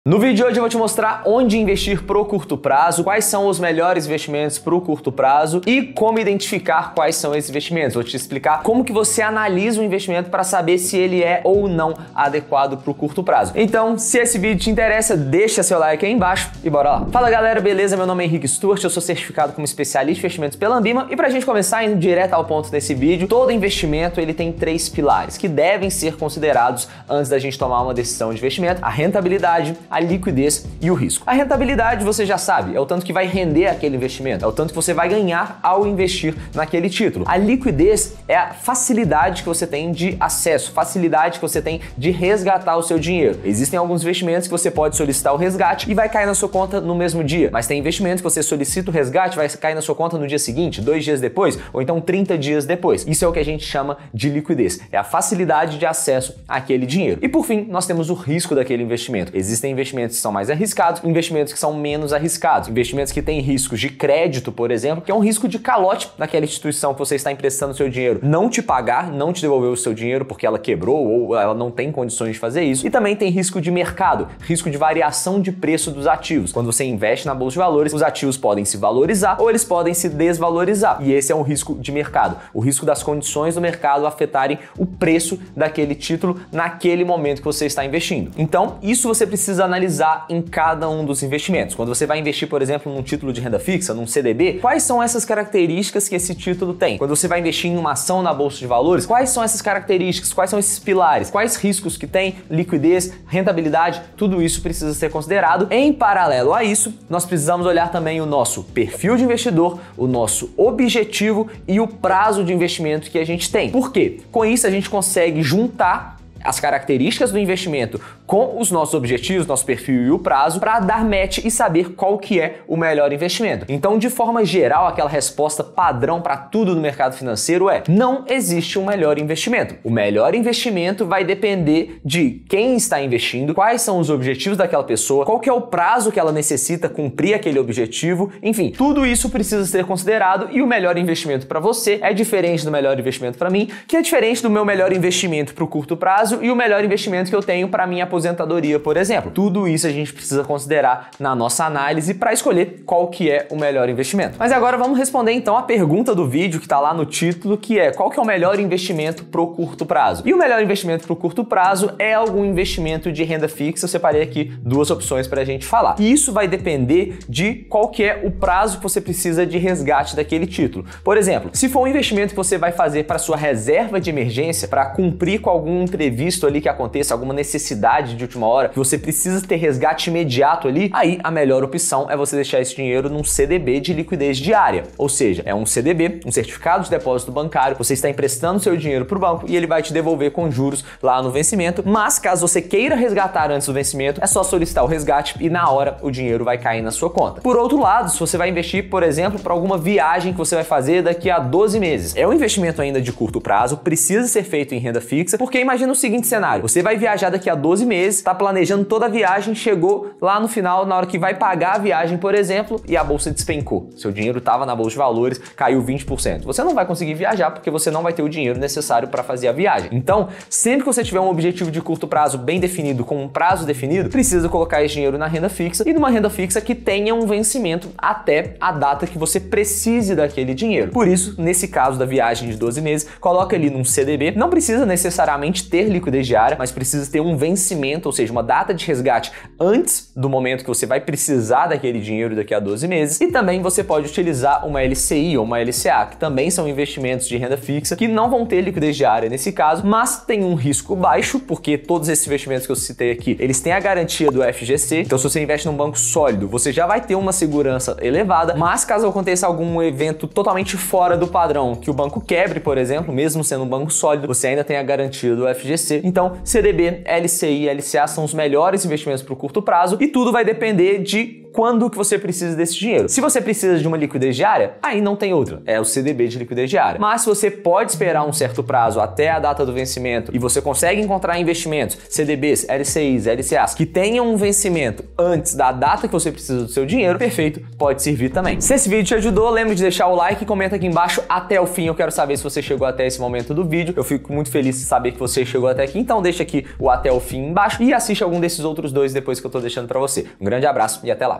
No vídeo de hoje eu vou te mostrar onde investir pro curto prazo, quais são os melhores investimentos pro curto prazo e como identificar quais são esses investimentos. Vou te explicar como que você analisa o investimento para saber se ele é ou não adequado pro curto prazo. Então, se esse vídeo te interessa, deixa seu like aí embaixo e bora lá. Fala galera, beleza? Meu nome é Henrique Stuart, eu sou certificado como especialista em investimentos pela Ambima e pra gente começar indo direto ao ponto desse vídeo, todo investimento ele tem três pilares que devem ser considerados antes da gente tomar uma decisão de investimento: a rentabilidade, a liquidez e o risco. A rentabilidade, você já sabe, é o tanto que vai render aquele investimento, é o tanto que você vai ganhar ao investir naquele título. A liquidez é a facilidade que você tem de acesso, facilidade que você tem de resgatar o seu dinheiro. Existem alguns investimentos que você pode solicitar o resgate e vai cair na sua conta no mesmo dia, mas tem investimentos que você solicita o resgate e vai cair na sua conta no dia seguinte, 2 dias depois, ou então 30 dias depois. Isso é o que a gente chama de liquidez, é a facilidade de acesso àquele dinheiro. E por fim, nós temos o risco daquele investimento. Existem investimentos que são mais arriscados, investimentos que são menos arriscados, investimentos que têm riscos de crédito, por exemplo, que é um risco de calote daquela instituição que você está emprestando seu dinheiro, não te pagar, não te devolver o seu dinheiro porque ela quebrou ou ela não tem condições de fazer isso. E também tem risco de mercado, risco de variação de preço dos ativos. Quando você investe na bolsa de valores, os ativos podem se valorizar ou eles podem se desvalorizar. E esse é um risco de mercado, o risco das condições do mercado afetarem o preço daquele título naquele momento que você está investindo. Então, isso você precisa analisar em cada um dos investimentos. Quando você vai investir, por exemplo, num título de renda fixa, num CDB, quais são essas características que esse título tem? Quando você vai investir em uma ação na bolsa de valores, quais são essas características? Quais são esses pilares? Quais riscos que tem? Liquidez, rentabilidade, tudo isso precisa ser considerado. Em paralelo a isso, nós precisamos olhar também o nosso perfil de investidor, o nosso objetivo e o prazo de investimento que a gente tem. Por quê? Com isso a gente consegue juntar as características do investimento com os nossos objetivos, nosso perfil e o prazo para dar match e saber qual que é o melhor investimento. Então, de forma geral, aquela resposta padrão para tudo no mercado financeiro é: não existe um melhor investimento. O melhor investimento vai depender de quem está investindo, quais são os objetivos daquela pessoa, qual que é o prazo que ela necessita cumprir aquele objetivo, enfim, tudo isso precisa ser considerado e o melhor investimento para você é diferente do melhor investimento para mim, que é diferente do meu melhor investimento para o curto prazo e o melhor investimento que eu tenho para minha aposentadoria, por exemplo. Tudo isso a gente precisa considerar na nossa análise para escolher qual que é o melhor investimento. Mas agora vamos responder então a pergunta do vídeo que está lá no título, que é: qual que é o melhor investimento pro curto prazo? E o melhor investimento pro curto prazo é algum investimento de renda fixa. Eu separei aqui duas opções para a gente falar. E isso vai depender de qual que é o prazo que você precisa de resgate daquele título. Por exemplo, se for um investimento que você vai fazer para sua reserva de emergência, para cumprir com algum imprevisto ali que aconteça, alguma necessidade de última hora, que você precisa ter resgate imediato ali, aí a melhor opção é você deixar esse dinheiro num CDB de liquidez diária. Ou seja, é um CDB, um certificado de depósito bancário, você está emprestando seu dinheiro para o banco e ele vai te devolver com juros lá no vencimento, mas caso você queira resgatar antes do vencimento, é só solicitar o resgate e na hora o dinheiro vai cair na sua conta. Por outro lado, se você vai investir, por exemplo, para alguma viagem que você vai fazer daqui a 12 meses, é um investimento ainda de curto prazo, precisa ser feito em renda fixa, porque imagina o seguinte cenário: você vai viajar daqui a 12 meses, está planejando toda a viagem, chegou lá no final, na hora que vai pagar a viagem, por exemplo, e a bolsa despencou. Seu dinheiro estava na bolsa de valores, caiu 20%. Você não vai conseguir viajar porque você não vai ter o dinheiro necessário para fazer a viagem. Então, sempre que você tiver um objetivo de curto prazo bem definido, com um prazo definido, precisa colocar esse dinheiro na renda fixa e numa renda fixa que tenha um vencimento até a data que você precise daquele dinheiro. Por isso, nesse caso da viagem de 12 meses, coloca ali num CDB. Não precisa necessariamente ter liquidez diária, mas precisa ter um vencimento, ou seja, uma data de resgate antes do momento que você vai precisar daquele dinheiro daqui a 12 meses. E também você pode utilizar uma LCI ou uma LCA, que também são investimentos de renda fixa que não vão ter liquidez diária nesse caso, mas tem um risco baixo, porque todos esses investimentos que eu citei aqui, eles têm a garantia do FGC. Então, se você investe num banco sólido, você já vai ter uma segurança elevada, mas caso aconteça algum evento totalmente fora do padrão, que o banco quebre, por exemplo, mesmo sendo um banco sólido, você ainda tem a garantia do FGC. Então, CDB, LCI e LCA são os melhores investimentos para o curto prazo e tudo vai depender de quando que você precisa desse dinheiro. Se você precisa de uma liquidez diária, aí não tem outra, é o CDB de liquidez diária. Mas se você pode esperar um certo prazo até a data do vencimento e você consegue encontrar investimentos, CDBs, LCIs, LCAs, que tenham um vencimento antes da data que você precisa do seu dinheiro, perfeito, pode servir também. Se esse vídeo te ajudou, lembre de deixar o like e comenta aqui embaixo até o fim. Eu quero saber se você chegou até esse momento do vídeo. Eu fico muito feliz de saber que você chegou até aqui, então deixa aqui o até o fim embaixo e assiste algum desses outros dois depois que eu tô deixando pra você. Um grande abraço e até lá!